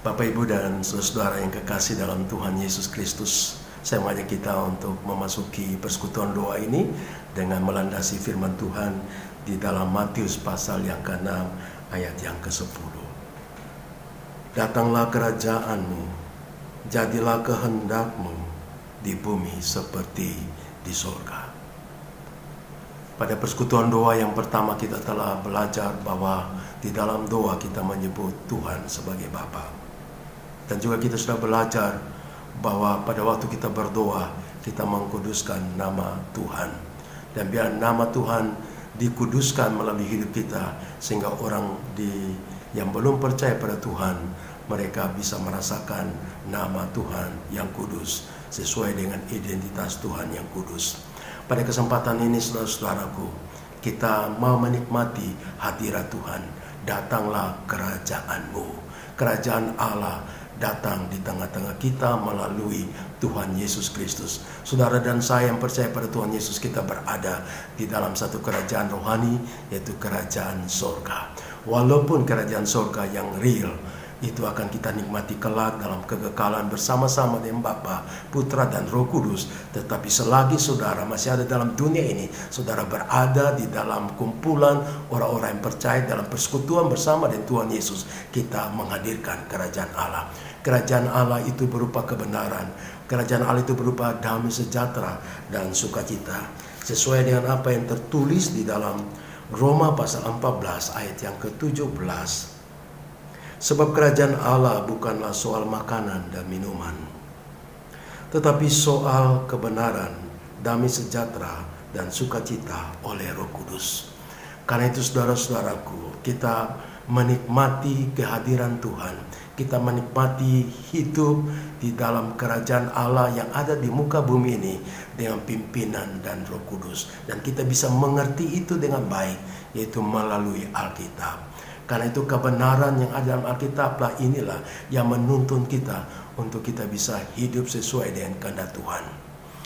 Bapak, Ibu, dan saudara yang kekasih dalam Tuhan Yesus Kristus, saya mengajak kita untuk memasuki persekutuan doa ini dengan melandasi firman Tuhan di dalam Matius pasal yang ke-6 ayat yang ke-10. Datanglah kerajaanmu, jadilah kehendakmu di bumi seperti di surga. Pada persekutuan doa yang pertama kita telah belajar bahwa di dalam doa kita menyebut Tuhan sebagai Bapa. Dan juga kita sudah belajar bahwa pada waktu kita berdoa, kita mengkuduskan nama Tuhan. Dan biar nama Tuhan dikuduskan melalui hidup kita, sehingga orang yang belum percaya pada Tuhan, mereka bisa merasakan nama Tuhan yang kudus, sesuai dengan identitas Tuhan yang kudus. Pada kesempatan ini, saudara-saudaraku, kita mau menikmati hadirat Tuhan. Datanglah kerajaan-Mu. Kerajaan Allah datang di tengah-tengah kita melalui Tuhan Yesus Kristus. Saudara dan saya yang percaya pada Tuhan Yesus, kita berada di dalam satu kerajaan rohani, yaitu kerajaan surga. Walaupun kerajaan surga yang real itu akan kita nikmati kelak dalam kekekalan bersama-sama dengan Bapa, Putra, dan Roh Kudus. Tetapi selagi saudara masih ada dalam dunia ini, saudara berada di dalam kumpulan orang-orang yang percaya dalam persekutuan bersama dengan Tuhan Yesus, kita menghadirkan kerajaan Allah. Kerajaan Allah itu berupa kebenaran. Kerajaan Allah itu berupa damai sejahtera dan sukacita. Sesuai dengan apa yang tertulis di dalam Roma pasal 14 ayat yang ke-17. Sebab kerajaan Allah bukanlah soal makanan dan minuman, tetapi soal kebenaran, damai sejahtera, dan sukacita oleh Roh Kudus. Karena itu saudara-saudaraku, kita menikmati kehadiran Tuhan. Kita menikmati hidup di dalam kerajaan Allah yang ada di muka bumi ini dengan pimpinan dan Roh Kudus. Dan kita bisa mengerti itu dengan baik, yaitu melalui Alkitab. Karena itu kebenaran yang ada dalam Alkitablah inilah yang menuntun kita untuk kita bisa hidup sesuai dengan kehendak Tuhan.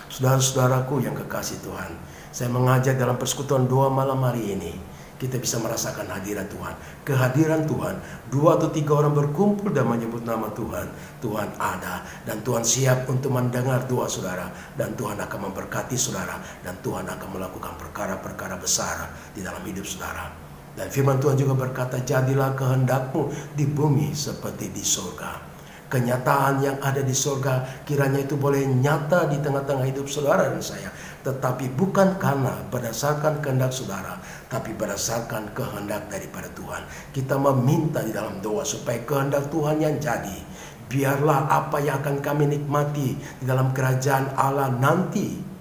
Saudara-saudaraku yang kekasih Tuhan, saya mengajak dalam persekutuan doa malam hari ini, kita bisa merasakan hadirat Tuhan. Kehadiran Tuhan, 2 atau 3 orang berkumpul dan menyebut nama Tuhan, Tuhan ada. Dan Tuhan siap untuk mendengar doa saudara. Dan Tuhan akan memberkati saudara. Dan Tuhan akan melakukan perkara-perkara besar di dalam hidup saudara. Dan firman Tuhan juga berkata, jadilah kehendakmu di bumi seperti di surga. Kenyataan yang ada di surga kiranya itu boleh nyata di tengah-tengah hidup saudara dan saya. Tetapi bukan karena berdasarkan kehendak saudara, tapi berdasarkan kehendak daripada Tuhan. Kita meminta di dalam doa supaya kehendak Tuhan yang jadi. Biarlah apa yang akan kami nikmati di dalam kerajaan Allah nanti,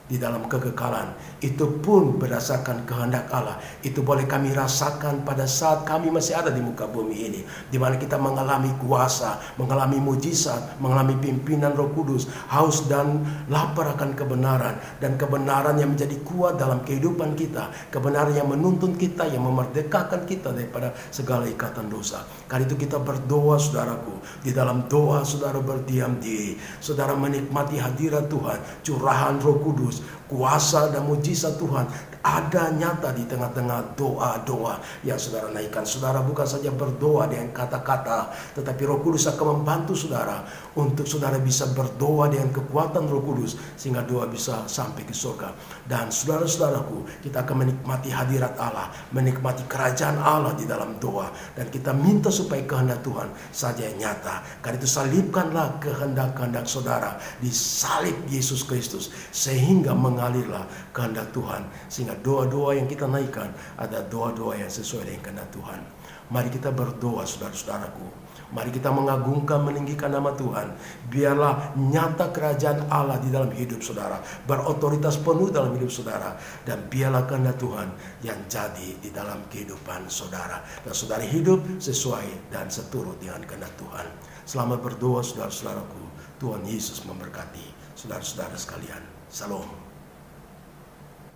di dalam kekekalan, itu pun berdasarkan kehendak Allah. Itu boleh kami rasakan pada saat kami masih ada di muka bumi ini, di mana kita mengalami kuasa, mengalami mujizat, mengalami pimpinan Roh Kudus, haus dan lapar akan kebenaran, dan kebenaran yang menjadi kuat dalam kehidupan kita, kebenaran yang menuntun kita, yang memerdekakan kita daripada segala ikatan dosa. Karena itu kita berdoa saudaraku, di dalam doa saudara berdiam diri, saudara menikmati hadirat Tuhan, curahan Roh Kudus, kuasa dan mujizat Tuhan ada nyata di tengah-tengah doa-doa yang saudara naikkan. Saudara bukan saja berdoa dengan kata-kata, tetapi Roh Kudus akan membantu saudara untuk saudara bisa berdoa dengan kekuatan Roh Kudus, sehingga doa bisa sampai ke surga. Dan saudara-saudaraku, kita akan menikmati hadirat Allah, menikmati kerajaan Allah di dalam doa. Dan kita minta supaya kehendak Tuhan saja yang nyata. Karena itu salibkanlah kehendak-kehendak saudara di salib Yesus Kristus, sehingga mengalirlah kehendak Tuhan. Sehingga doa-doa yang kita naikkan ada doa-doa yang sesuai dengan kehendak Tuhan. Mari kita berdoa saudara-saudaraku. Mari kita mengagungkan, meninggikan nama Tuhan. Biarlah nyata kerajaan Allah di dalam hidup saudara, berotoritas penuh dalam hidup saudara. Dan biarlah kehendak Tuhan yang jadi di dalam kehidupan saudara. Dan saudara hidup sesuai dan seturut dengan kehendak Tuhan. Selamat berdoa saudara-saudaraku. Tuhan Yesus memberkati saudara-saudara sekalian. Salam.